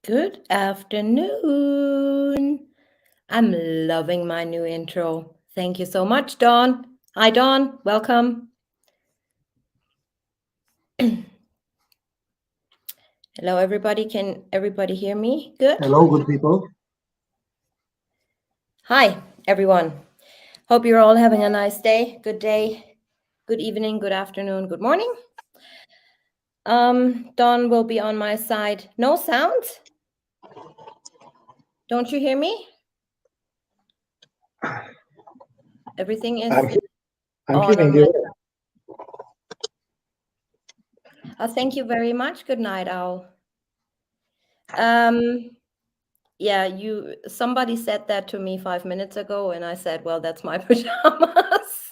Good afternoon. I'm loving my new intro. Thank you so much, Dawn. Hi, Dawn. Welcome. Hello, everybody. Can everybody hear me? Good. Hello, good people. Hi, everyone. Hope you're all having a nice day, good evening, good afternoon, good morning. Dawn will be on my side. No sounds? Don't you hear me? Everything is I'm on hearing my you. Thank you very much. Good night, Owl. Yeah, somebody said that to me 5 minutes ago, and I said, well, that's my pajamas.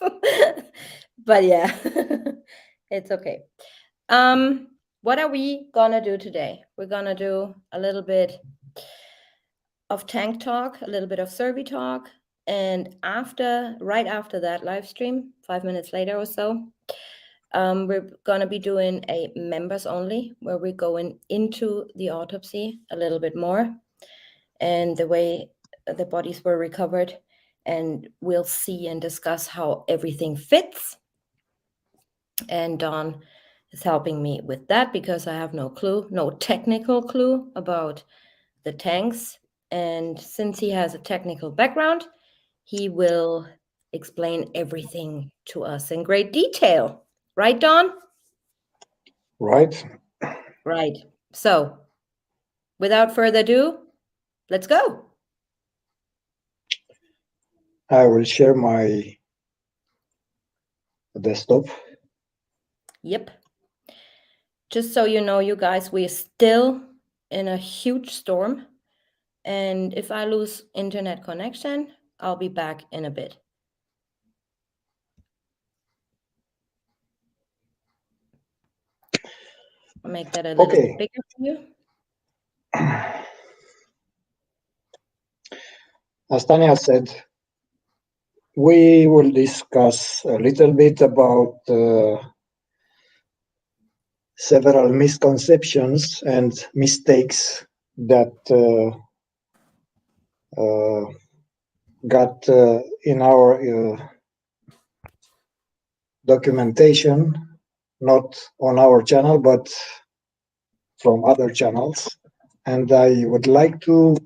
But yeah, it's okay. What are we gonna do today? We're gonna do a little bit of tank talk, a little bit of Cervi talk, and right after that live stream, 5 minutes later or so, we're gonna be doing a members only, where we're going into the autopsy a little bit more and the way the bodies were recovered, and we'll see and discuss how everything fits. And Don is helping me with that because I have no technical clue about the tanks. And since he has a technical background, he will explain everything to us in great detail. Right, Don? Right. Right. So, without further ado, let's go. I will share my desktop. Yep. Just so you know, you guys, we're still in a huge storm. And if I lose internet connection, I'll be back in a bit. I'll make that a little bit bigger for you. As Tanya said, we will discuss a little bit about several misconceptions and mistakes that got in our documentation, not on our channel, but from other channels. And I would like to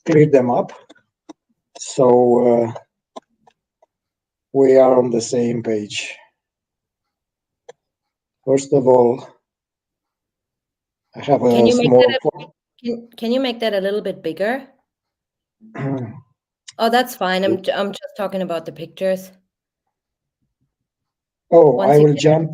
clear them up. So we are on the same page. First of all, I have a Can you make that a little bit bigger? Oh, that's fine. I'm just talking about the pictures. Oh, I will jump.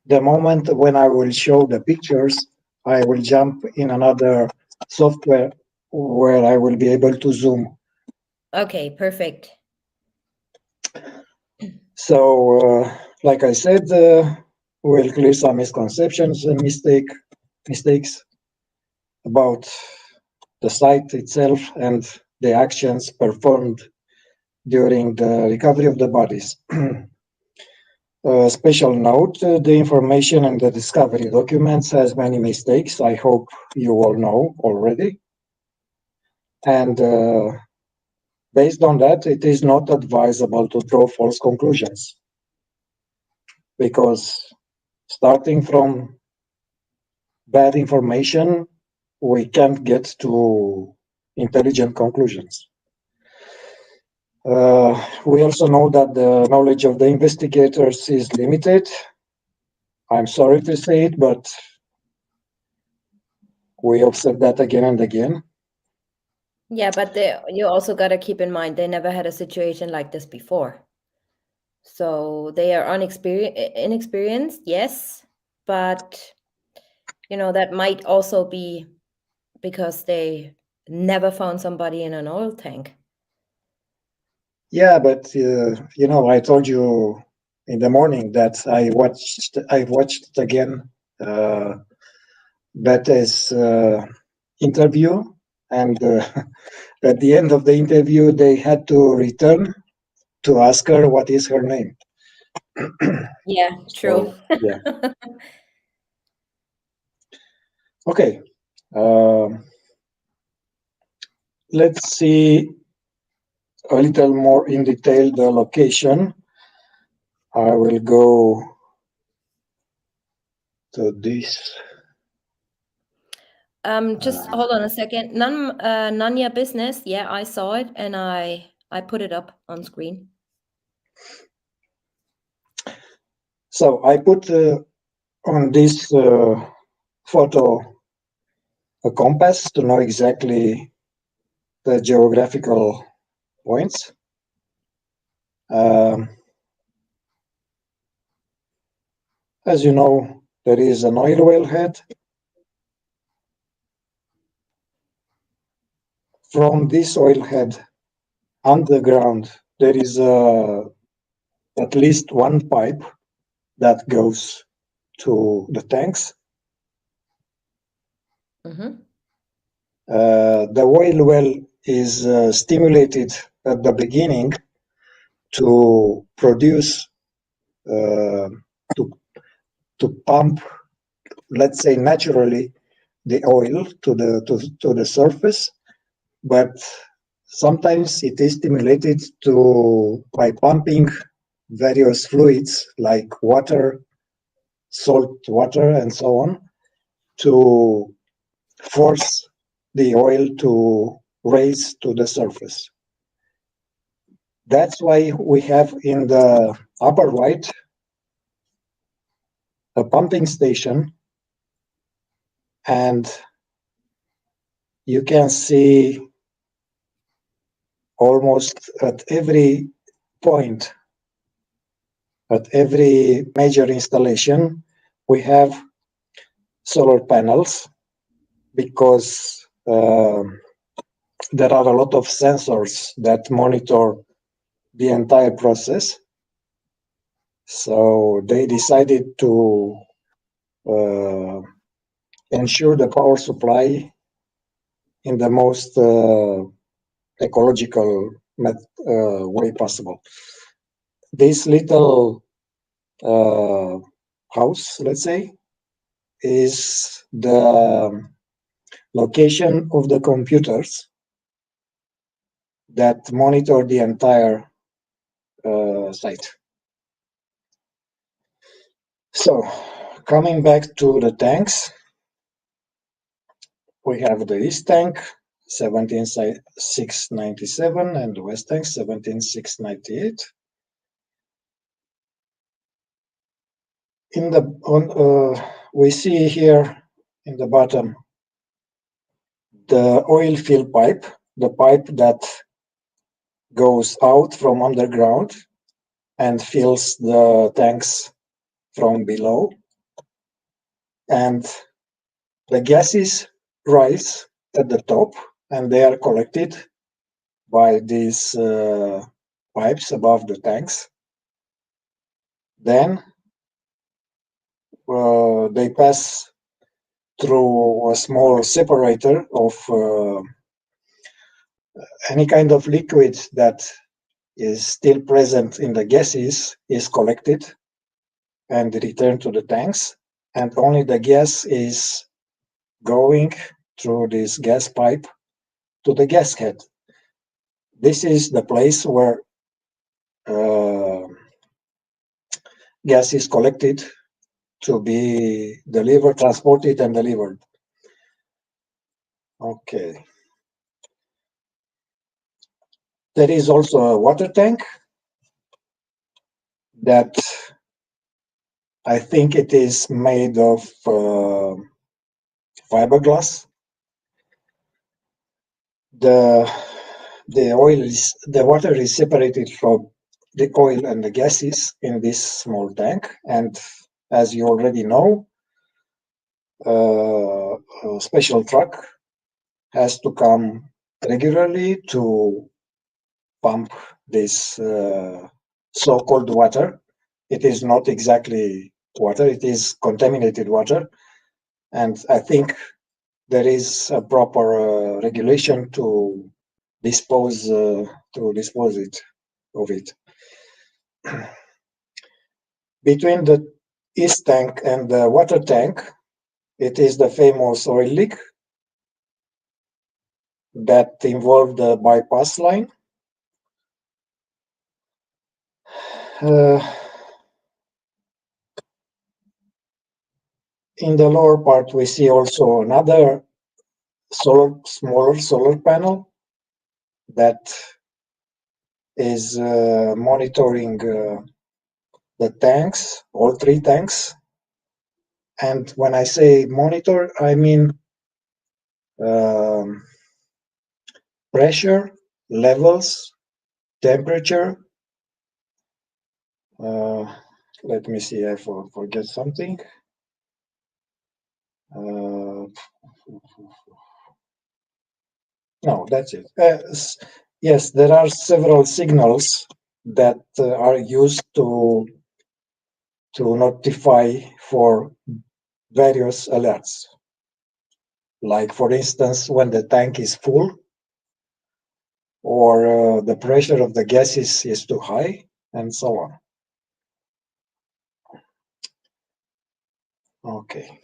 The moment when I will show the pictures, I will jump in another software where I will be able to zoom. Okay, perfect. So, like I said, we'll clear some misconceptions and mistakes about the site itself and the actions performed during the recovery of the bodies. Special note, the information and the discovery documents has many mistakes. I hope you all know already. And based on that, it is not advisable to draw false conclusions. Because starting from bad information, we can't get to intelligent conclusions. We also know that the knowledge of the investigators is limited. I'm sorry to say it, but we observe that again and again. Yeah, but you also got to keep in mind they never had a situation like this before. So they are inexperienced, yes, but that might also be because they never found somebody in an oil tank. Yeah, but I told you in the morning that I watched again Bette's interview, and at the end of the interview, they had to return to ask her what is her name. Yeah, true. So, yeah. Okay. Let's see a little more in detail the location. I will go to this. Just hold on a second. None your business. Yeah, I saw it and I put it up on screen. So I put on this photo a compass to know exactly the geographical points. As you know, there is an oil well head. From this oil head underground, there is at least one pipe that goes to the tanks. Mm-hmm. The oil well is stimulated at the beginning to produce, to pump, let's say naturally, the oil to the surface, but sometimes it is stimulated by pumping various fluids like water, salt water, and so on, to force the oil to raise to the surface. That's why we have in the upper right a pumping station, and you can see almost at every point, at every major installation, we have solar panels, because there are a lot of sensors that monitor the entire process. So they decided to ensure the power supply in the most ecological way possible. This little house, let's say, is the location of the computers that monitor the entire site. So, coming back to the tanks, we have the East tank 17697 and the West tank 17698. We see here in the bottom the oil fill pipe, the pipe that goes out from underground and fills the tanks from below, and the gases rise at the top and they are collected by these pipes above the tanks. Then they pass through a small separator of any kind of liquid that is still present in the gases is collected and returned to the tanks, and only the gas is going through this gas pipe to the gas head. This is the place where gas is collected to be delivered, transported, and delivered. Okay. There is also a water tank that I think it is made of fiberglass. The water is separated from the oil and the gases in this small tank, and as you already know, a special truck has to come regularly to pump this so-called water. It is not exactly water, it is contaminated water, and I think there is a proper regulation to dispose of it. Between the east tank and the water tank, it is the famous oil leak that involve the bypass line. In the lower part, we see also another smaller solar panel that is monitoring the tanks, all three tanks. And when I say monitor, I mean pressure, levels, temperature. Let me see, I forget something. No, that's it. Yes, there are several signals that are used to notify for various alerts. Like, for instance, when the tank is full or the pressure of the gases is too high, and so on. Okay.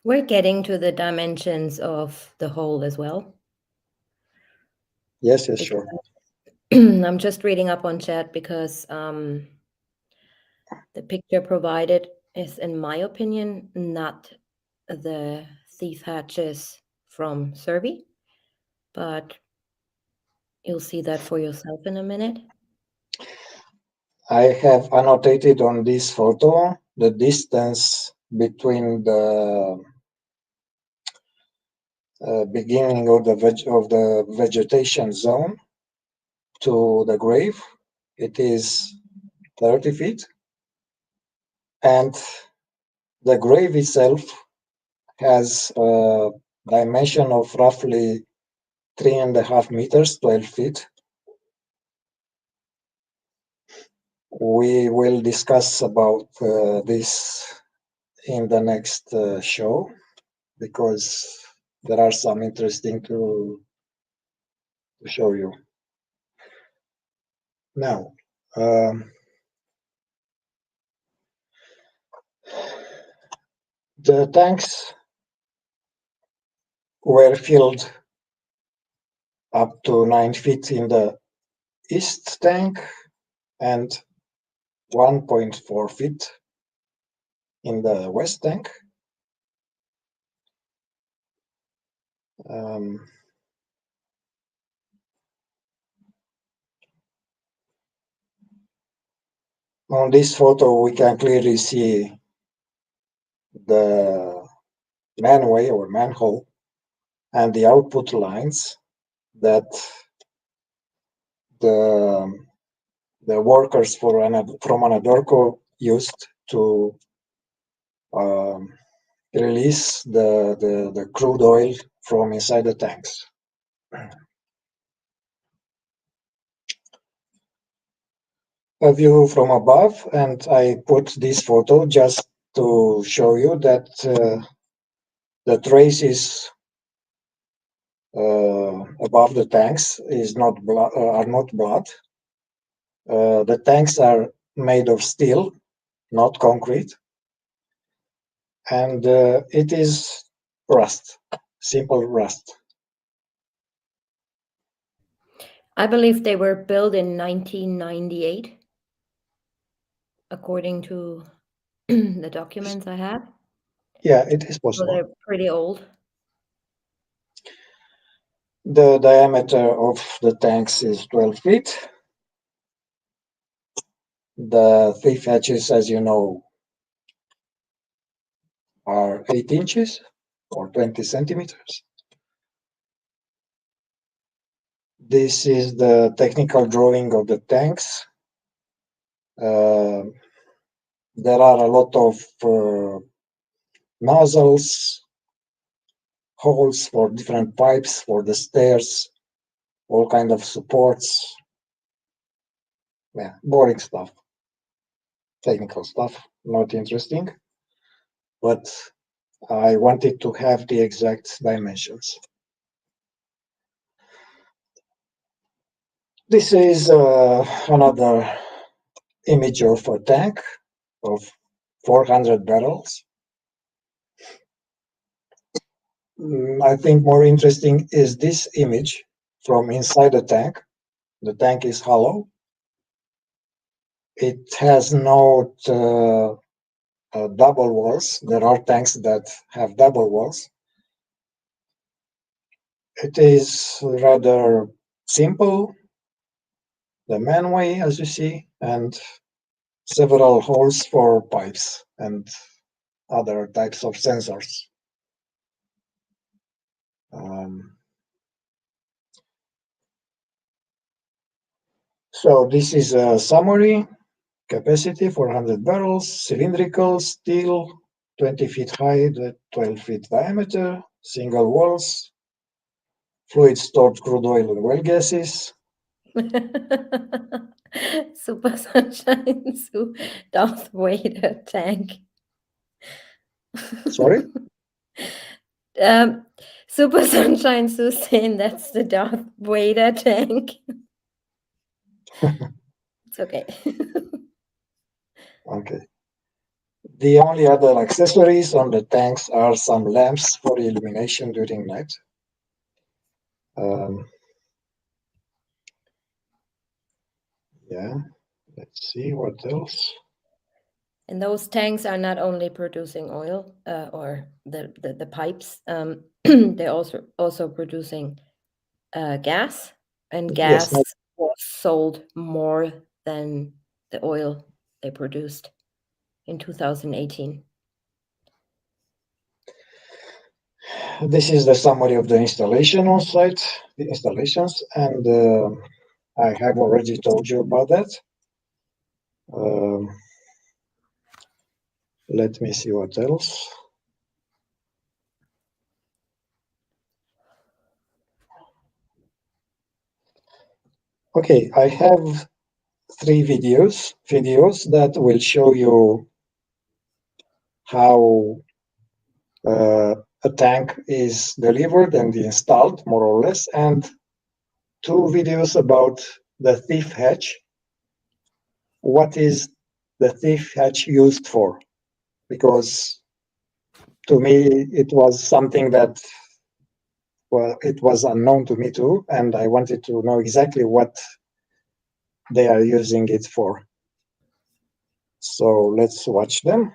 We're getting to the dimensions of the hole as well. Yes, sure. I'm just reading up on chat because the picture provided is, in my opinion, not the thief hatches from Cervi, but you'll see that for yourself in a minute. I have annotated on this photo the distance between the beginning of the vegetation zone to the grave. It is 30 feet, and the grave itself has a dimension of roughly 3.5 meters, 12 feet. We will discuss about this in the next show, because there are some interesting to show you. Now, the tanks were filled up to 9 feet in the east tank and 1.4 feet in the west tank. On this photo, we can clearly see the manway or manhole and the output lines that the workers from Anadarko used to release the crude oil from inside the tanks. A view from above, and I put this photo just to show you that the traces above the tanks are not blood. The tanks are made of steel, not concrete, and it is rust, simple rust. I believe they were built in 1998, according to the documents I have. Yeah, it is So possible. they're pretty old. The diameter of the tanks is 12 feet. The thief hatches, as you know, are 8 inches or 20 centimeters. This is the technical drawing of the tanks. There are a lot of nozzles, holes for different pipes, for the stairs, all kind of supports. Yeah, boring stuff, technical stuff, not interesting. But I wanted to have the exact dimensions. This is another image of a tank of 400 barrels. I think more interesting is this image from inside the tank. The tank is hollow. It has no double walls. There are tanks that have double walls. It is rather simple, the manway, as you see, and several holes for pipes and other types of sensors. So this is a summary. Capacity 400 barrels, cylindrical, steel, 20 feet high, 12 feet diameter, single walls, fluid stored crude oil and well gases. Super Sunshine Sue Darth Vader tank. Sorry? Super Sunshine Sue saying that's the Darth Vader tank. It's okay. Okay. The only other accessories on the tanks are some lamps for illumination during night. Yeah, let's see what else. And those tanks are not only producing oil or the pipes, they're also producing gas, and Yes, gas was sold more than the oil they produced in 2018. this is the summary of the installation on site, the installations, and I have already told you about that. Let me see what else. Okay, I have 3 videos that will show you how a tank is delivered and installed, more or less, and 2 videos about the thief hatch. What is the thief hatch used for? Because to me, it was something that, well, it was unknown to me too, and I wanted to know exactly what they are using it for. So let's watch them.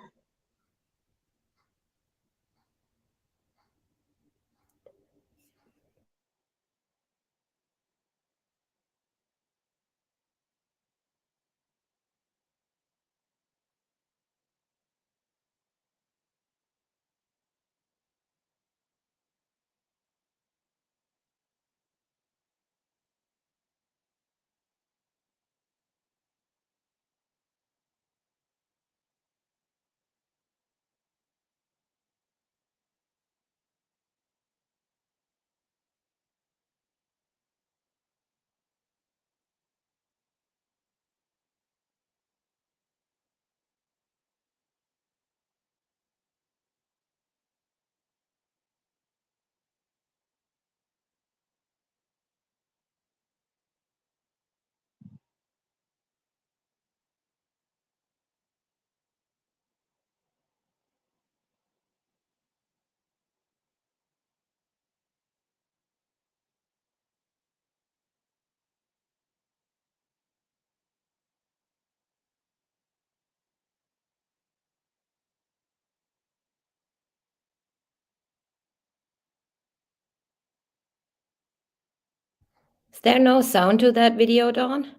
Is there no sound to that video, Dawn?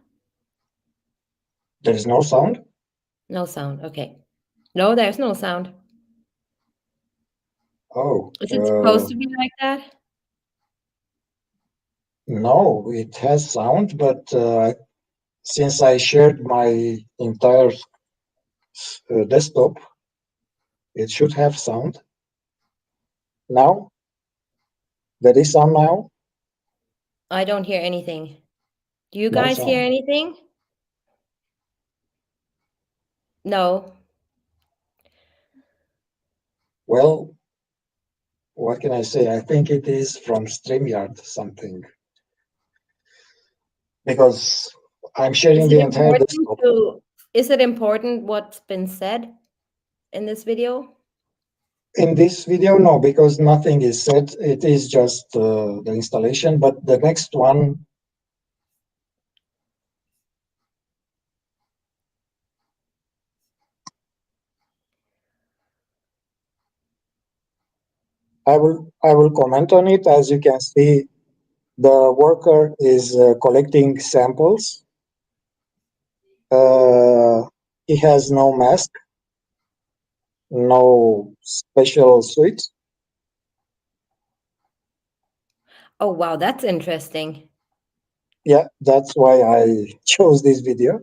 There is no sound? No sound. Okay. No, there's no sound. Oh. Is it supposed to be like that? No, it has sound, but since I shared my entire desktop, it should have sound. Now? There is sound now? I don't hear anything. Do you No guys hear sound. anything? No. Well, what can I say? I think it is from StreamYard something. Because I'm sharing Is the it entire important desktop. is it important what's been said? in this video? In this video, no, because nothing is said. It is just the installation. But the next one, I will comment on it. As you can see, the worker is collecting samples. He has no mask, no special suit. Oh, wow, that's interesting. Yeah, that's why I chose this video.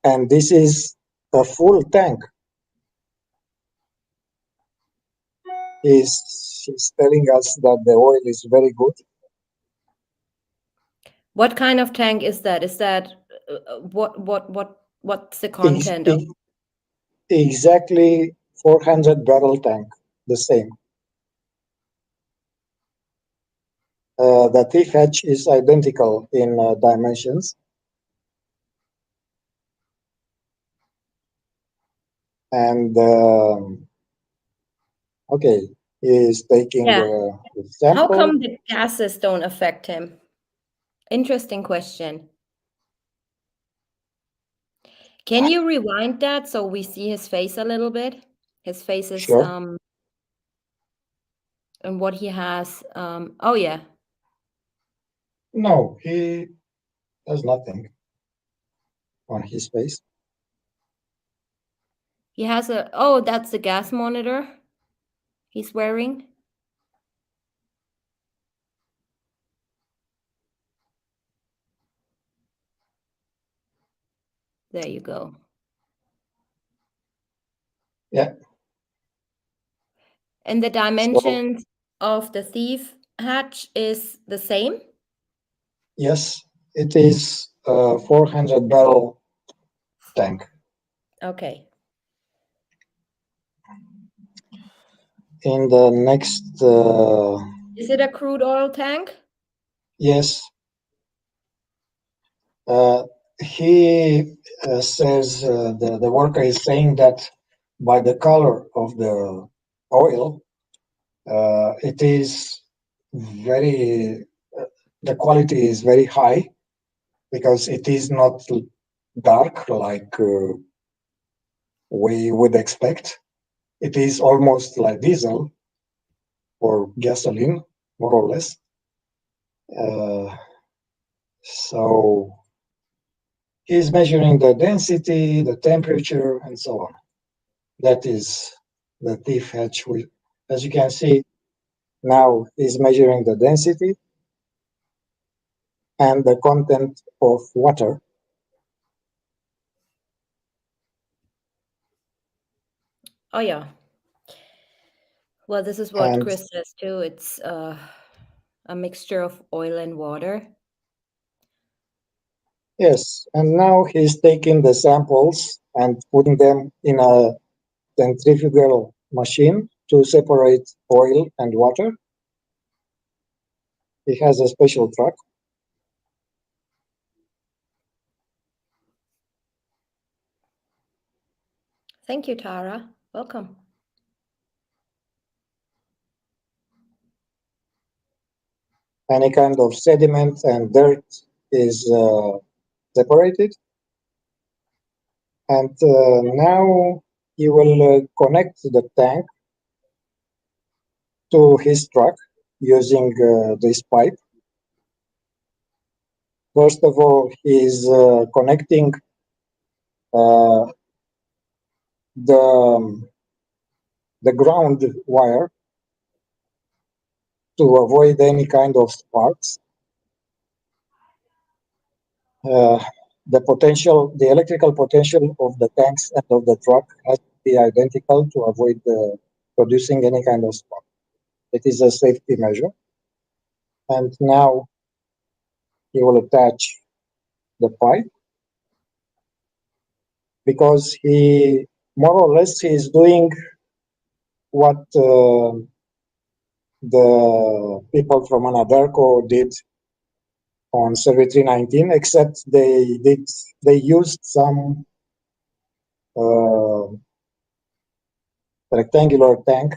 And this is a full tank. He's telling us that the oil is very good. What kind of tank is that? Is that what's the content of? Exactly 400 barrel tank, the same. The thief hatch is identical in dimensions. And okay, he is taking Yeah. the How sample. come the gases don't affect him? Interesting question. Can you rewind that so we see his face a little bit? His face is Sure. and what he has. Oh yeah, No, he has nothing on his face. he has a. Oh, that's the gas monitor he's wearing. There you go. Yeah. And the So dimensions of the thief hatch is the same? yes, it is a 400 barrel tank. Okay. In the next, Is it a crude oil tank? yes, he says the worker is saying that by the color of the oil, it is very, the quality is very high because it is not dark like we would expect. It is almost like diesel or gasoline, more or less. So he's measuring the density, the temperature, and so on. That is the thief hatch. As you can see, now he's measuring the density and the content of water. Oh yeah. Well, this is what And Chris says too. It's a mixture of oil and water. yes, and now he's taking the samples and putting them in a centrifugal machine to separate oil and water. He has a special truck. Thank you, Tara. Welcome. Any kind of sediment and dirt is separated. And now he will connect the tank to his truck using this pipe. First of all, he's connecting uh, the, the ground wire to avoid any kind of sparks. Uh, the electrical potential of the tanks and of the truck has to be identical to avoid producing any kind of spark. It is a safety measure. And now he will attach the pipe because he more or less he is doing what the people from Anadarko did on Cervi 319, except they used some uh, rectangular tank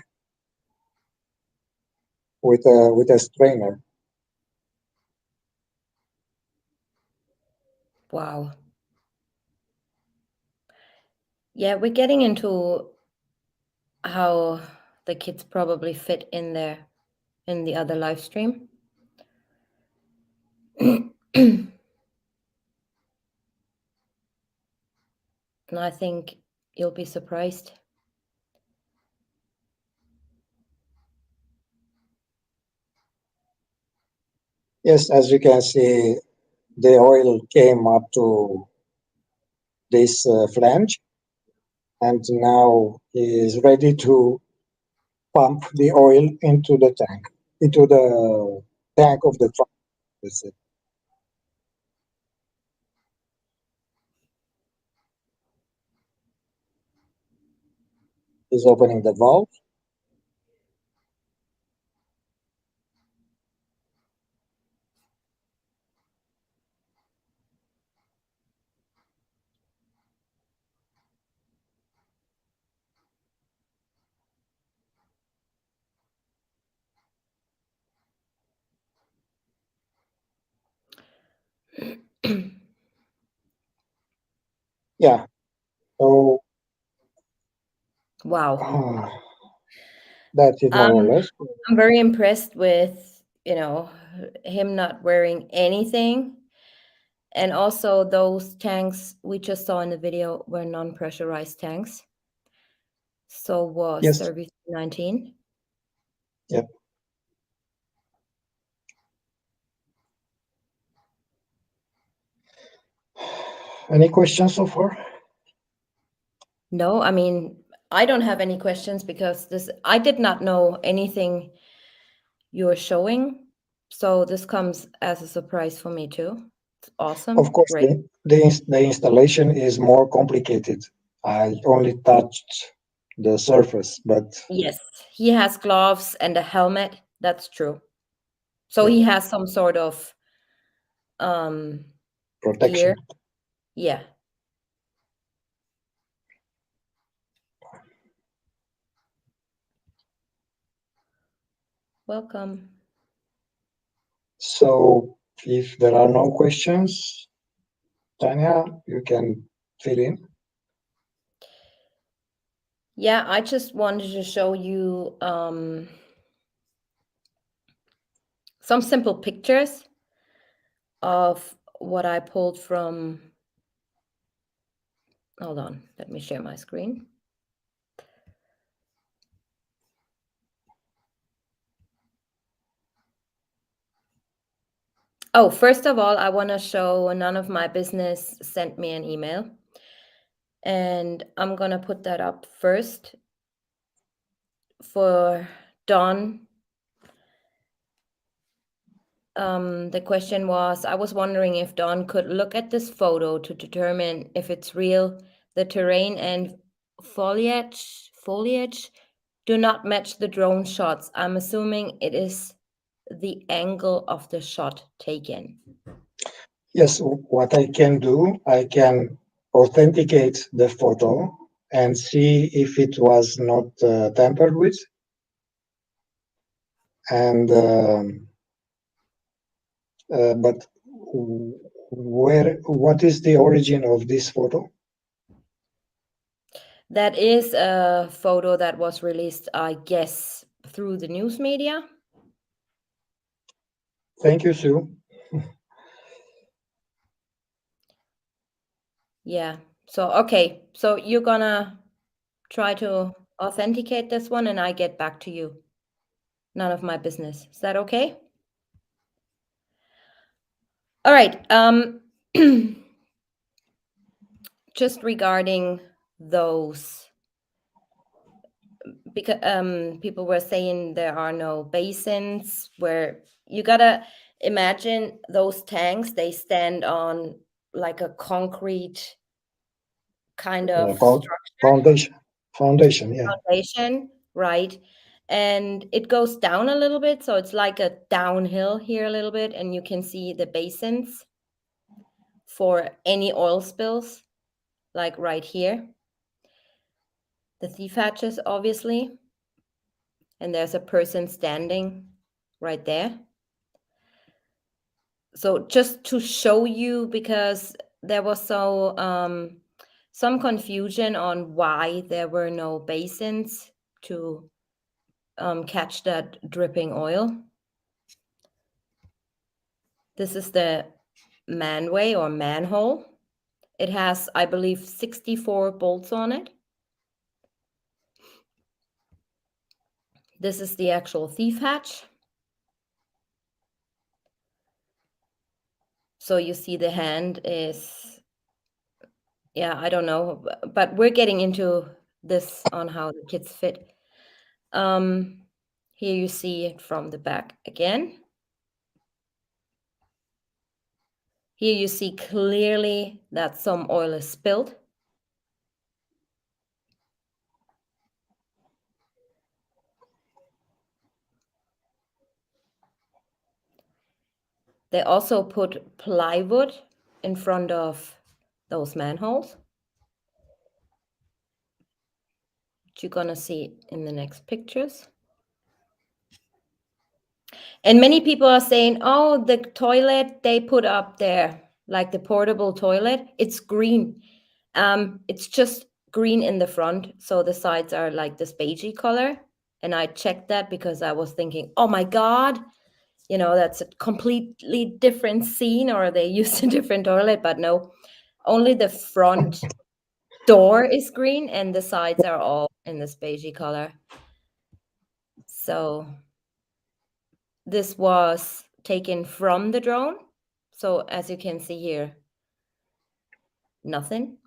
with a strainer. Wow. Yeah, we're getting into how the kids probably fit in there in the other live stream. And I think you'll be surprised. Yes, as you can see, the oil came up to this flange, and now is ready to pump the oil into the tank of the truck. That's it. He's opening the valve. Yeah. So Wow. that's it more or less. I'm very impressed with, him not wearing anything. And also those tanks we just saw in the video were non-pressurized tanks. So was Yes. Cervi 19. Yep. Any questions so far? No, I mean, I don't have any questions because I did not know anything you were showing. So this comes as a surprise for me too. It's Of awesome. course, Great. the installation is more complicated. I only touched the surface, but Yes, he has gloves and a helmet. That's true. So yeah, he has some sort of um gear. protection. Yeah. Welcome. So if there are no questions, Tanya, you can fill in. Yeah, I just wanted to show you some simple pictures of what I pulled from. Hold on, let me share my screen. Oh, first of all, I want to show none of my business sent me an email. And I'm going to put that up first for Dawn. The question was, I was wondering if Dawn could look at this photo to determine if it's real. The terrain and foliage do not match the drone shots. I'm assuming it is the angle of the shot taken. Yes, what I can do, I can authenticate the photo and see if it was not tampered with. And but what is the origin of this photo? That is a photo that was released, I guess, through the news media. Thank you, Sue. Yeah. So, okay. So you're gonna try to authenticate this one and I get back to you. None of my business. Is that okay? All right. Just regarding those, because people were saying there are no basins where you gotta imagine those tanks, they stand on like a concrete kind of Foundation, foundation, yeah. foundation, right? And it goes down a little bit, so it's like a downhill here a little bit, and you can see the basins for any oil spills, like right here. the thief hatches, obviously, and there's a person standing right there. So just to show you, because there was some confusion on why there were no basins to catch that dripping oil. This is the manway or manhole. It has, I believe, 64 bolts on it. This is the actual thief hatch. So you see the hand is, yeah, I don't know, but we're getting into this on how the kids fit. Here you see it from the back again. Here you see clearly that some oil is spilled. They also put plywood in front of those manholes, which you're gonna see in the next pictures. And many people are saying, oh, the toilet they put up there, like the portable toilet, it's green. It's just green in the front, so the sides are like this beigey color. And I checked that because I was thinking, oh my God, that's a completely different scene, or they used a different toilet. But no, only the front door is green and the sides are all in this beigey color. So this was taken from the drone. So as you can see here, nothing.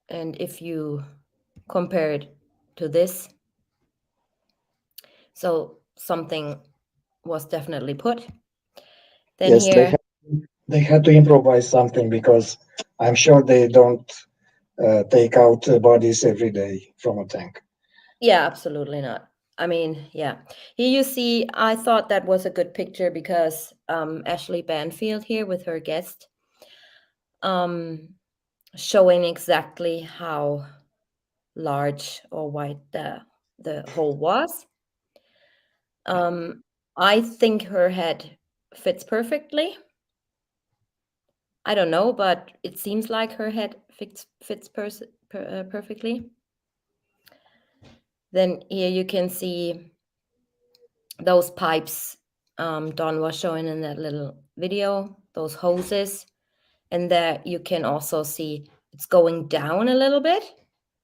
And if you compare it to this, so something was definitely put. Then Yes, here, they had to improvise something because I'm sure they don't take out bodies every day from a tank. yeah, absolutely not. I mean, yeah. Here you see, I thought that was a good picture because Ashley Banfield here with her guest, showing exactly how large or wide the hole was. I think her head fits perfectly. I don't know, but it seems like her head fits perfectly. Then here you can see those pipes Don was showing in that little video, those hoses. And there you can also see it's going down a little bit.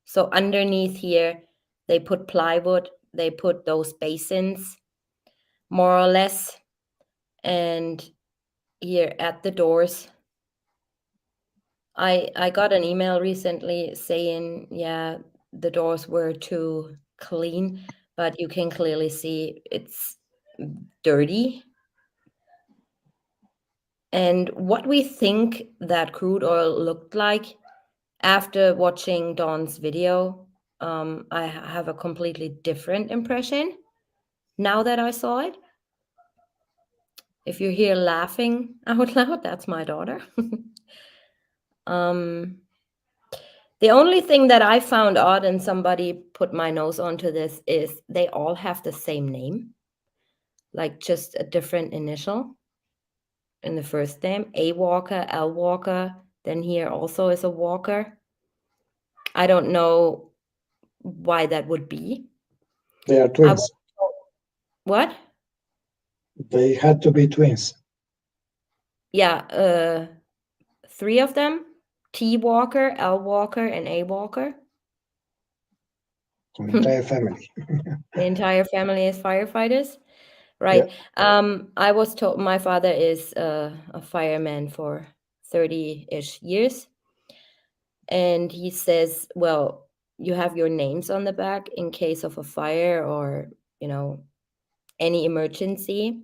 So underneath here, they put plywood, they put those basins, more or less. And here at the doors, I got an email recently saying, yeah, the doors were too clean, but you can clearly see it's dirty. And what we think that crude oil looked like after watching Dawn's video, I have a completely different impression now that I saw it. If you're here laughing out loud, that's my daughter. The only thing that I found odd, and somebody put my nose onto this, is they all have the same name, like just a different initial in the first name. A Walker, L Walker. Then here also is a Walker. I don't know why that would be. They are twins. What? They had to be twins. Yeah, 3 of them. T Walker, L Walker, and A Walker. An entire family. The entire family is firefighters. Right. Yeah. I was told my father is a fireman for 30-ish years. And he says, well, you have your names on the back in case of a fire or, any emergency,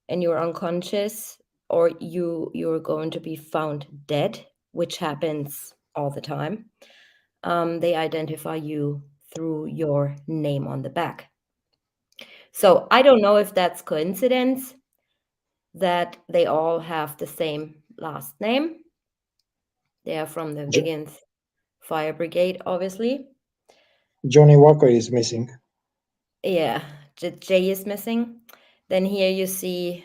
and you're unconscious, or you're going to be found dead, which happens all the time. They identify you through your name on the back. So I don't know if that's coincidence that they all have the same last name. They are from the Wiggins fire brigade, obviously. Johnny Walker is missing. Yeah, J is missing. Then here you see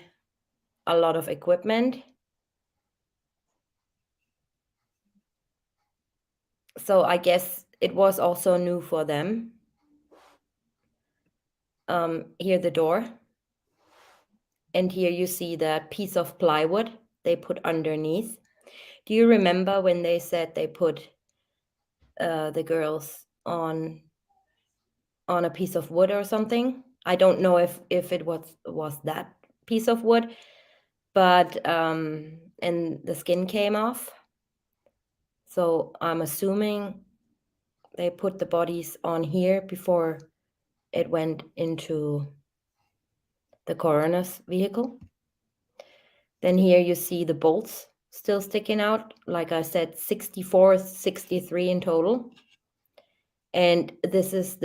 a lot of equipment. So I guess it was also new for them. Here the door. And here you see the piece of plywood they put underneath. Do you remember when they said they put the girls on a piece of wood or something? I don't know if it was that piece of wood, but and the skin came off. So I'm assuming they put the bodies on here before it went into the coroner's vehicle. Then here you see the bolts still sticking out. Like I said, 64, 63 in total. And this is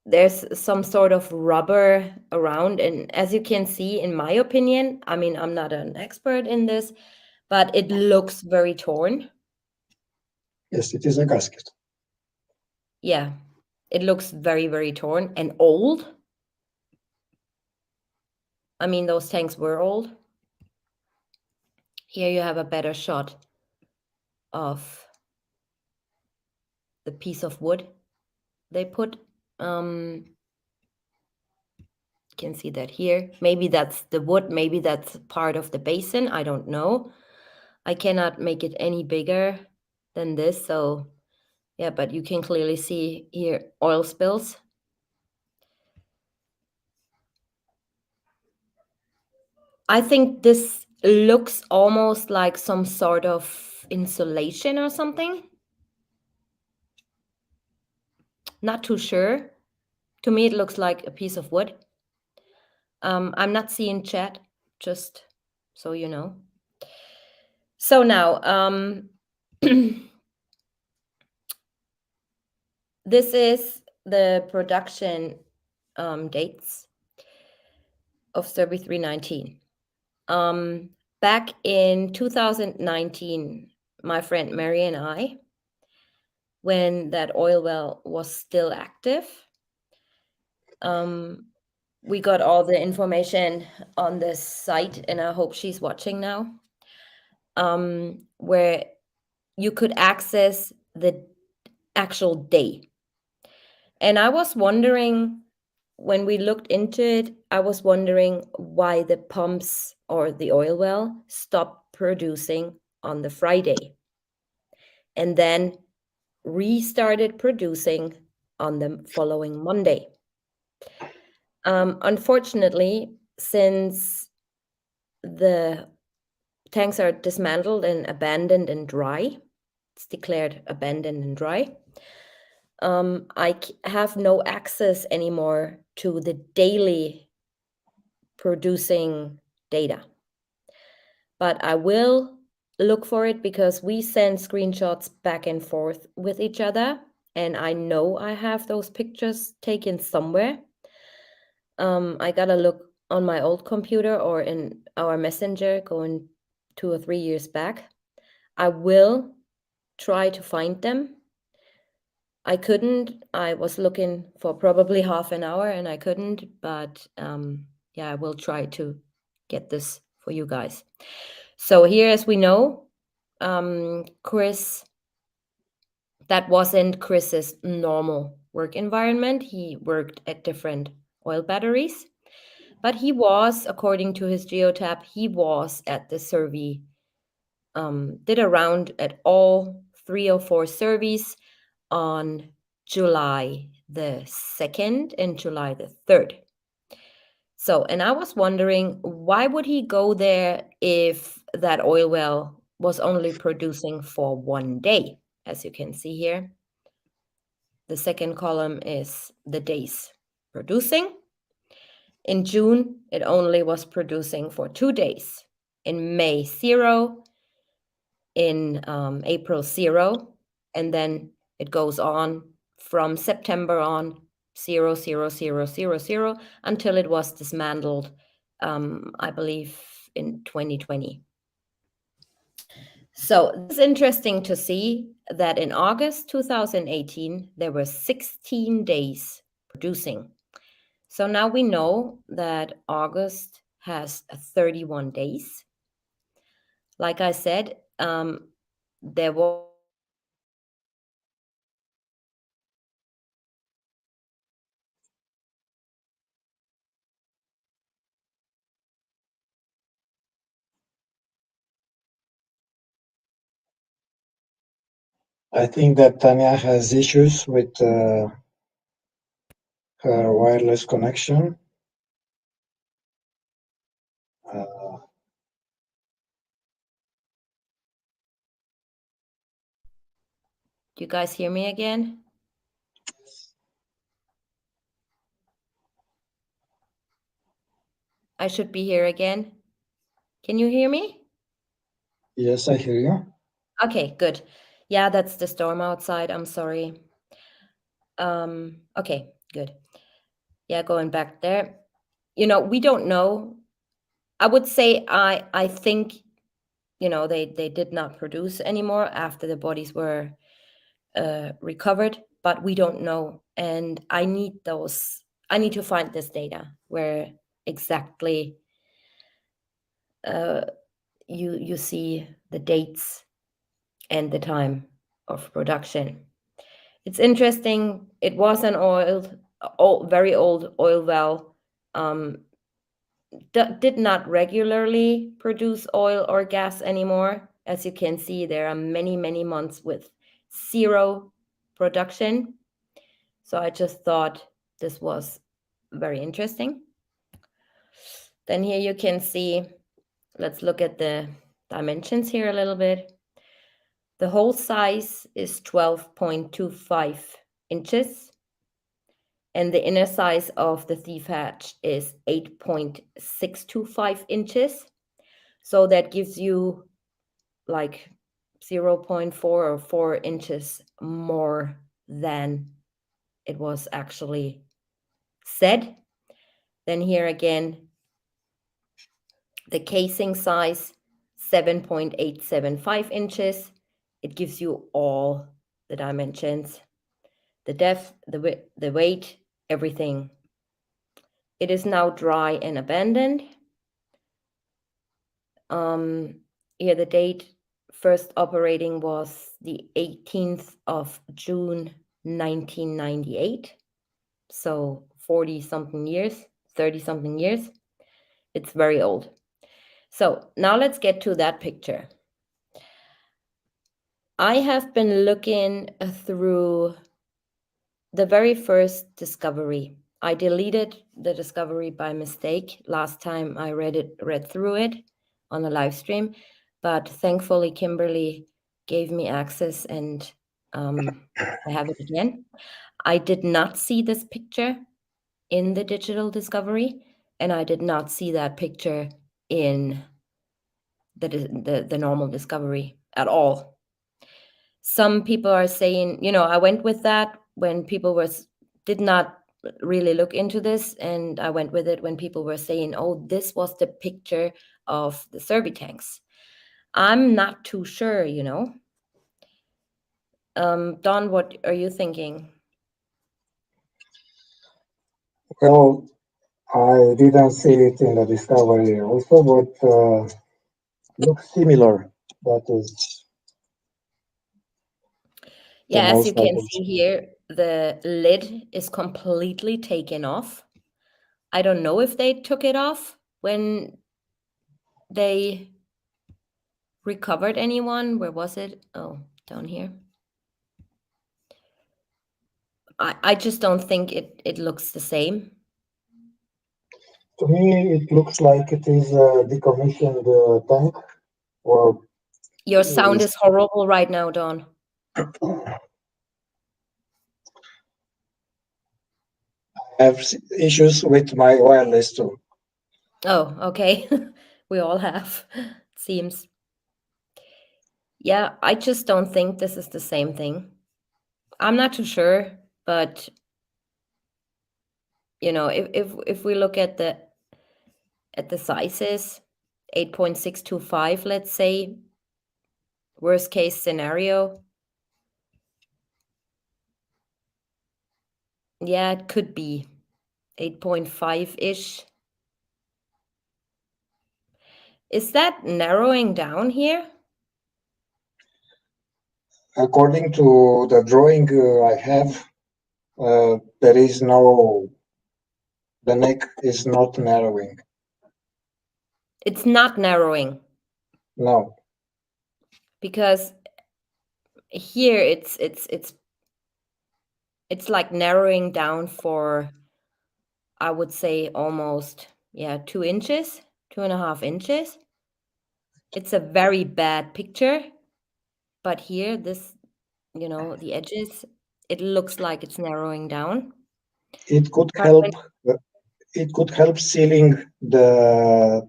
there's some sort of rubber around. And as you can see, in my opinion, I mean, I'm not an expert in this, but it looks very torn. Yes, it is a gasket. Yeah, it looks very, very torn and old. I mean, those tanks were old. Here you have a better shot of the piece of wood they put. You can see that here. Maybe that's the wood, maybe that's part of the basin. I don't know. I cannot make it any bigger than this. So yeah, but you can clearly see here oil spills. I think this looks almost like some sort of insulation or something. Not too sure. To me, it looks like a piece of wood. I'm not seeing chat, just so you know. So now, this is the production dates of Cervi 319. Back in 2019, my friend Mary and I, when that oil well was still active, we got all the information on this site, and I hope she's watching now, where you could access the actual day. And I was wondering, when we looked into it, I was wondering why the pumps or the oil well stopped producing on the Friday and then restarted producing on the following Monday. Unfortunately, since the tanks are dismantled and abandoned and dry, it's declared abandoned and dry, I have no access anymore to the daily producing data. But I will look for it because we send screenshots back and forth with each other. And I know I have those pictures taken somewhere. I gotta look on my old computer or in our messenger going 2 or 3 years back. I will try to find them. I couldn't. I was looking for probably half an hour and I couldn't, but yeah, I will try to get this for you guys. So here, as we know, Chris, that wasn't Chris's normal work environment. He worked at different oil batteries, but he was, according to his geotab, he was at the Cervi, did a round at all 3 or 4 Cervis on July the 2nd and July the 3rd. So, and I was wondering, why would he go there if that oil well was only producing for one day? As you can see here, the second column is the days producing. In June, it only was producing for 2 days. In May, 0. In April, 0. And then it goes on from September on, 0, 0, 0, 0, 0, until it was dismantled, I believe, in 2020. So this is interesting to see that in August 2018, there were 16 days producing. So now we know that August has 31 days. Like I said, there was I think that Tanya has issues with her wireless connection. Uh, Do you guys hear me again? I should be here again. Can you hear me? yes, I hear you. Okay, good. Yeah, that's the storm outside. I'm sorry. Okay, good. Yeah, going back there. We don't know. I would say I think, they did not produce anymore after the bodies were recovered, but we don't know. And I need to find this data where exactly you see the dates and the time of production. It's interesting. It was an very old oil well. Did not regularly produce oil or gas anymore. As you can see, there are many, many months with zero production. So I just thought this was very interesting. Then here you can see, let's look at the dimensions here a little bit. The whole size is 12.25 inches, and the inner size of the thief hatch is 8.625 inches. So that gives you like 0.4 or 4 inches more than it was actually said. Then here again, the casing size, 7.875 inches. It gives you all the dimensions, the depth, the weight, everything. It is now dry and abandoned. Here the date first operating was the 18th of June 1998. So 40 something years, 30 something years. It's very old. So now let's get to that picture. I have been looking through the very first discovery. I deleted the discovery by mistake last time I read through it on a live stream, but thankfully Kimberly gave me access and I have it again. I did not see this picture in the digital discovery, and I did not see that picture in the normal discovery at all. Some people are saying, I went with that when people did not really look into this, and I went with it when people were saying, oh, this was the picture of the Cervi tanks. I'm not too sure, Don, what are you thinking? Well, I didn't see it in the discovery also, but looks similar. That is the Yeah, as you most I can can see see. here, the lid is completely taken off. I don't know if they took it off when they recovered anyone. Where was it? Oh, down here. I just don't think it looks the same. To me, it looks like it is a decommissioned tank, or Your sound is is horrible right now, Don. have issues with my wireless too. Oh, okay. We all have, it seems. Yeah, I just don't think this is the same thing. I'm not too sure, but if we look at the sizes, 8.625, let's say, worst case scenario. Yeah, it could be 8.5-ish. Is that narrowing down here? According to the drawing I have, there is no, the neck is not narrowing. It's not narrowing No, because here it's like narrowing down for, I would say, almost 2 inches, 2.5 inches. It's a very bad picture, but here this, the edges, it looks like it's narrowing down. it could But help. It could help sealing the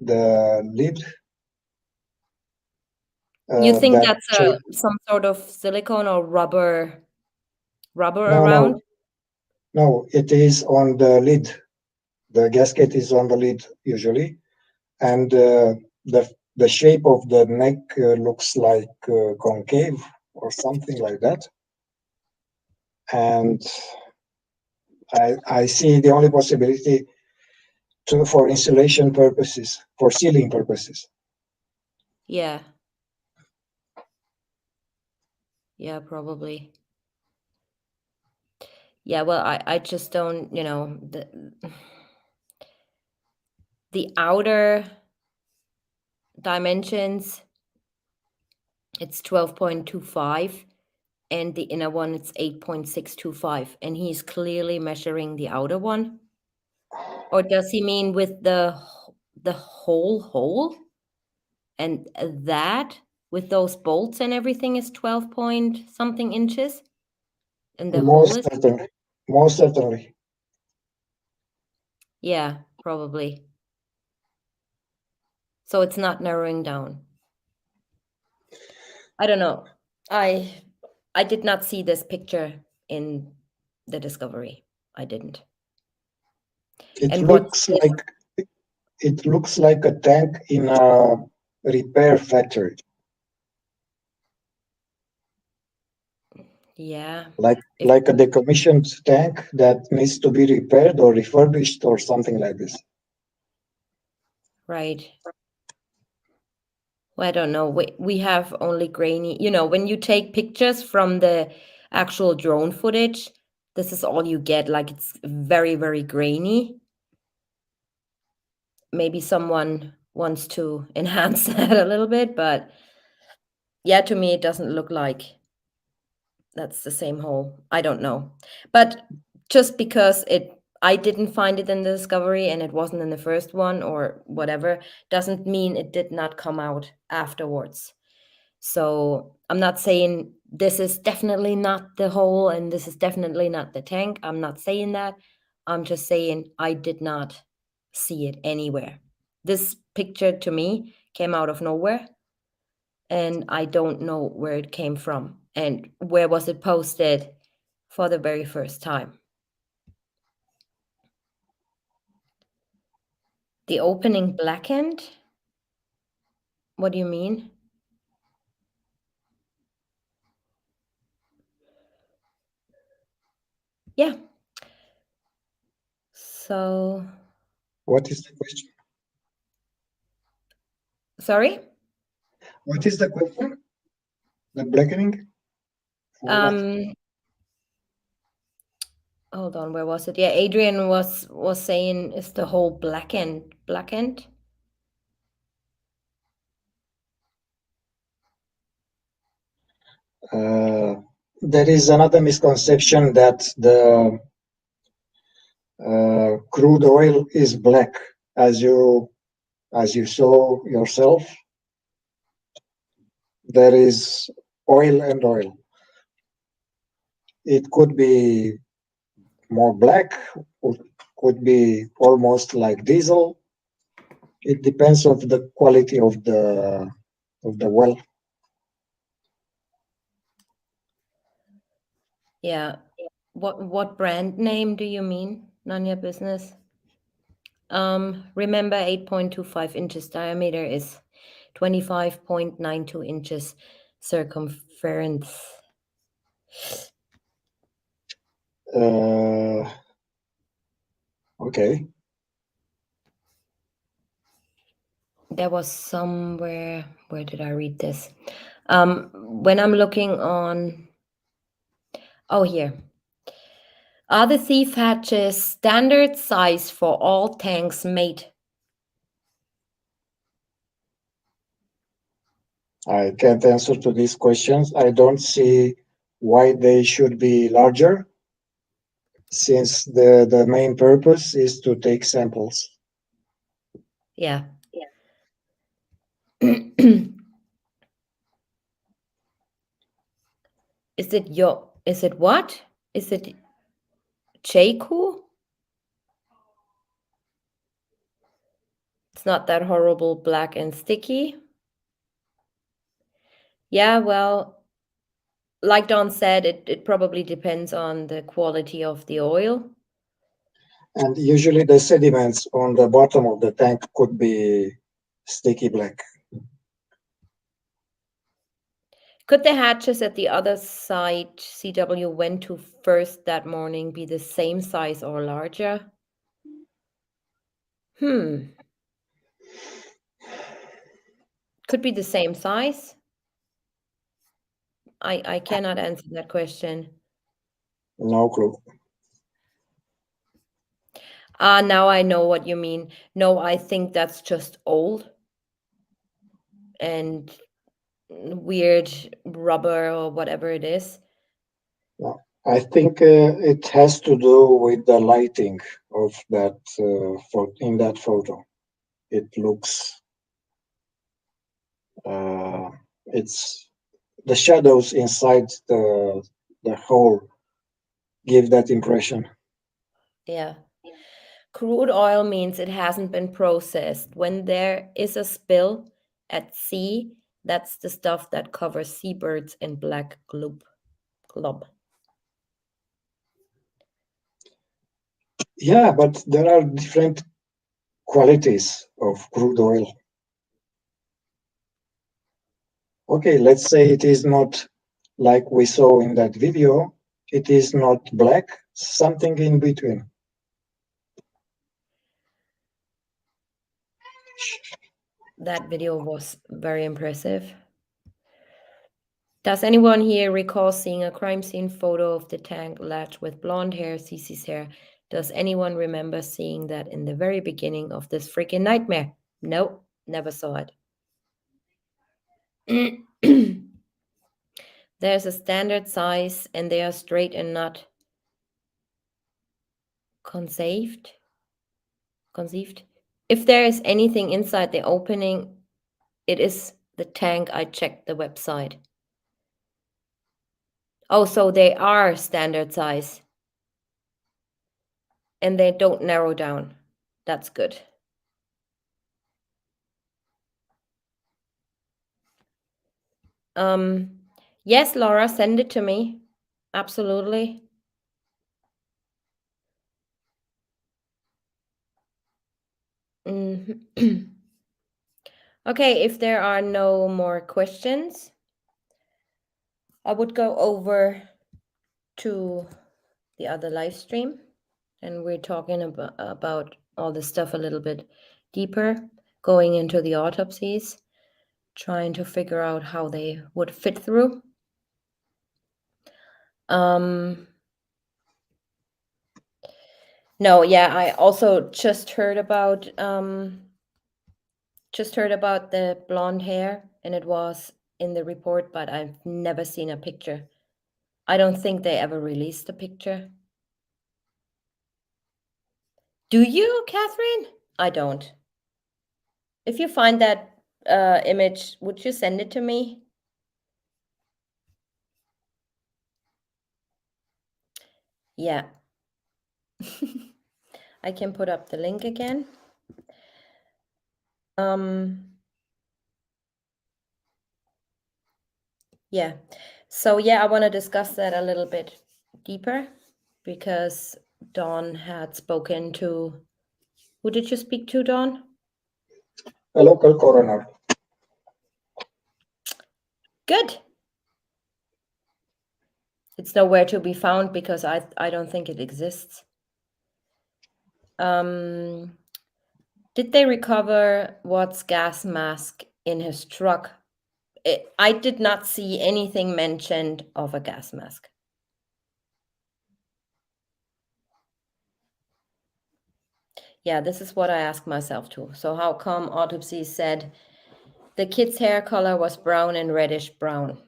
lid. you think That that's shape. some sort of silicone or rubber No, around? no. It is on the lid. The gasket is on the lid usually, and the shape of the neck looks like concave or something like that. And I see the only possibility for insulation purposes, for sealing purposes. Yeah. Yeah, probably. Yeah, well, I just don't, the outer dimensions, it's 12.25, and the inner one, it's 8.625, and he's clearly measuring the outer one. Or does he mean with the whole hole? And that, with those bolts and everything, is 12 point something inches? And the hole Most is, certainly, most certainly. yeah, probably. So it's not narrowing down. I don't know. I did not see this picture in the Discovery. I didn't. It And what's looks like it looks like a tank in a repair factory, yeah, if like a decommissioned tank that needs to be repaired or refurbished or something like this. right. Well, I don't know. We have only grainy, when you take pictures from the actual drone footage, this is all you get. Like it's very, very grainy. Maybe someone wants to enhance that a little bit, but yeah, to me it doesn't look like that's the same hole. I don't know. But just because I didn't find it in the Discovery and it wasn't in the first one or whatever, doesn't mean it did not come out afterwards. So I'm not saying this is definitely not the hole and this is definitely not the tank. I'm not saying that. I'm just saying I did not see it anywhere. This picture to me came out of nowhere and I don't know where it came from and where was it posted for the very first time. The opening blackened? What do you mean? Yeah. So, What is the question? sorry? What is the question? The blackening? For what? Hold on, where was it? Yeah, Adrian was saying is the whole blackened? There is another misconception that the crude oil is black, as you saw yourself. There is oil and oil. It could be more black, or could be almost like diesel. It depends of the quality of the well. Yeah. What brand name do you mean? None your business. Remember 8.25 inches diameter is 25.92 inches. circumference. Okay. There was somewhere, where did I read this? When I'm looking on, oh, here. Are the thief hatches standard size for all tanks made? I can't answer to these questions. I don't see why they should be larger, since the main purpose is to take samples. Yeah. Is it what? Is it Jaku? It's not that horrible black and sticky. Yeah, well, like Don said, it probably depends on the quality of the oil. And usually the sediments on the bottom of the tank could be sticky black. Could the hatches at the other side CW went to first that morning be the same size or larger? Could be the same size. I cannot answer that question. No clue. Now I know what you mean. No, I think that's just old and weird rubber or whatever it is. No. I think it has to do with the lighting of that in that photo. It looks, it's the shadows inside the hole give that impression. Yeah. Crude oil means it hasn't been processed. When there is a spill at sea, that's the stuff that covers seabirds in black glob. Yeah, but there are different qualities of crude oil. Okay, let's say it is not like we saw in that video. It is not black, something in between. That video was very impressive. Does anyone here recall seeing a crime scene photo of the tank latch with blonde hair, Cece's hair? Does anyone remember seeing that in the very beginning of this freaking nightmare? Nope, never saw it. There's a standard size and they are straight and not conceived. If there is anything inside the opening, it is the tank. I checked the website. Oh, so they are standard size. And they don't narrow down. That's good. Yes, Laura, send it to me. Absolutely. Okay, if there are no more questions, I would go over to the other live stream, and we're talking about all this stuff a little bit deeper, going into the autopsies, trying to figure out how they would fit through. No, yeah, I also just heard about the blonde hair, and it was in the report, but I've never seen a picture. I don't think they ever released a picture. Do you, Catherine? I don't. If you find that image, would you send it to me? Yeah. I can put up the link again. Yeah. So yeah, I want to discuss that a little bit deeper because Dawn had spoken to. Who did you speak to, Dawn? A local coroner. Good. It's nowhere to be found because I don't think it exists. Did they recover Watt's gas mask in his truck? I did not see anything mentioned of a gas mask. Yeah, this is what I ask myself too. So how come autopsy said the kid's hair color was brown and reddish brown?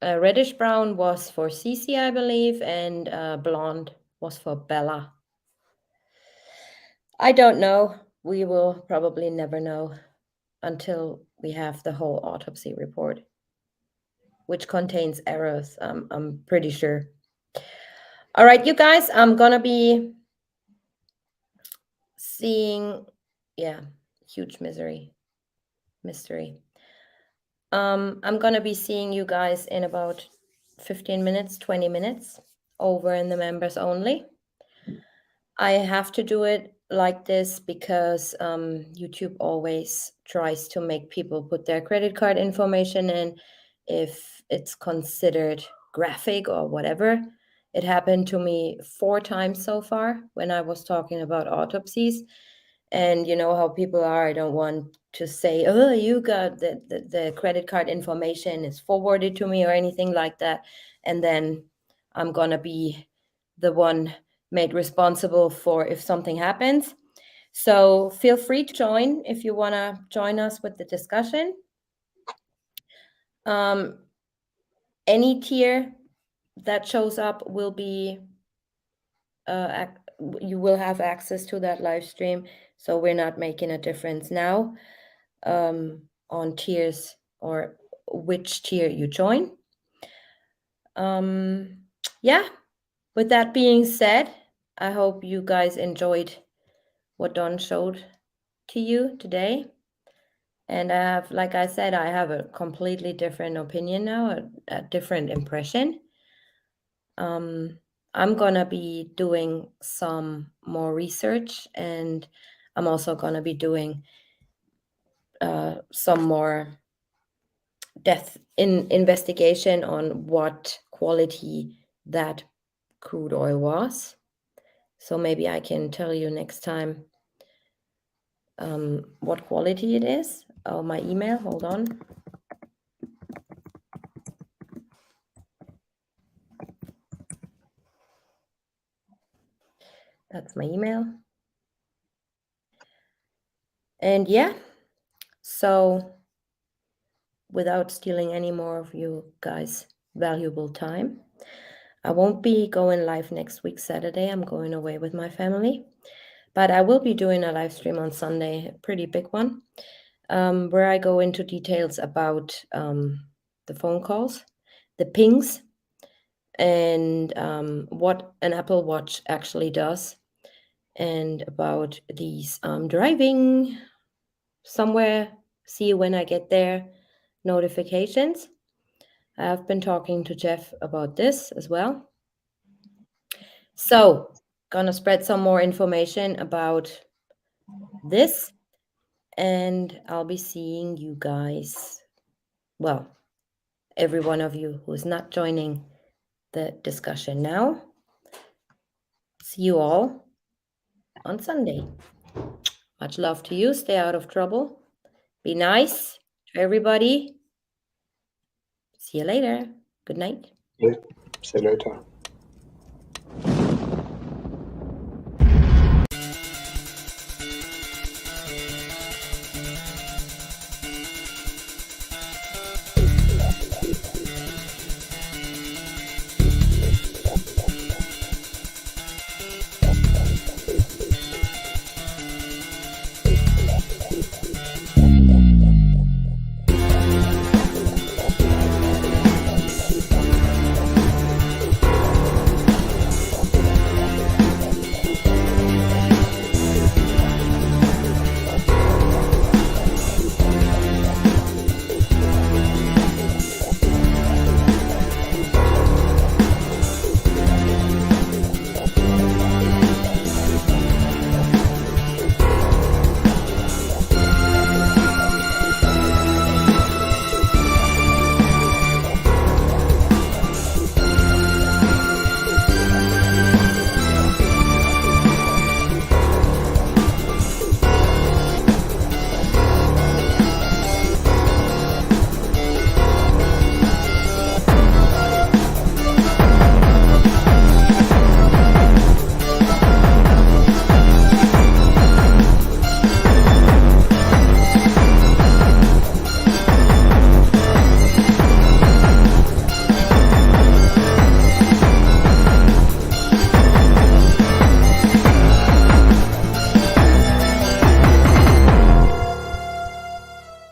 Reddish brown was for Cece, I believe, and blonde was for Bella. I don't know. We will probably never know until we have the whole autopsy report, which contains errors, I'm pretty sure. All right, you guys, I'm gonna be seeing, yeah, huge mystery. I'm gonna be seeing you guys in about 15 minutes, 20 minutes over in the members only. I have to do it like this because YouTube always tries to make people put their credit card information in if it's considered graphic or whatever. It happened to me 4 times so far when I was talking about autopsies. And you know how people are. I don't want to say, oh, you got the credit card information is forwarded to me or anything like that. And then I'm going to be the one made responsible for if something happens. So feel free to join if you want to join us with the discussion. Any tier that shows up will be you will have access to that live stream. So we're not making a difference now on tiers or which tier you join. Yeah, with that being said, I hope you guys enjoyed what Don showed to you today. And I have, like I said, I have a completely different opinion now, a different impression. I'm gonna be doing some more research, and I'm also gonna be doing some more depth investigation on what quality that crude oil was. So maybe I can tell you next time what quality it is. Oh, my email, hold on. That's my email. And yeah, so without stealing any more of you guys' valuable time, I won't be going live next week, Saturday. I'm going away with my family. But I will be doing a live stream on Sunday, a pretty big one, where I go into details about the phone calls, the pings, and what an Apple Watch actually does, and about these driving somewhere, see you when I get there notifications. I've been talking to Jeff about this as well. So, gonna spread some more information about this, and I'll be seeing you guys, well, every one of you who's not joining the discussion now. See you all on Sunday. Much love to you. Stay out of trouble. Be nice to everybody. See you later. Good night. See you later.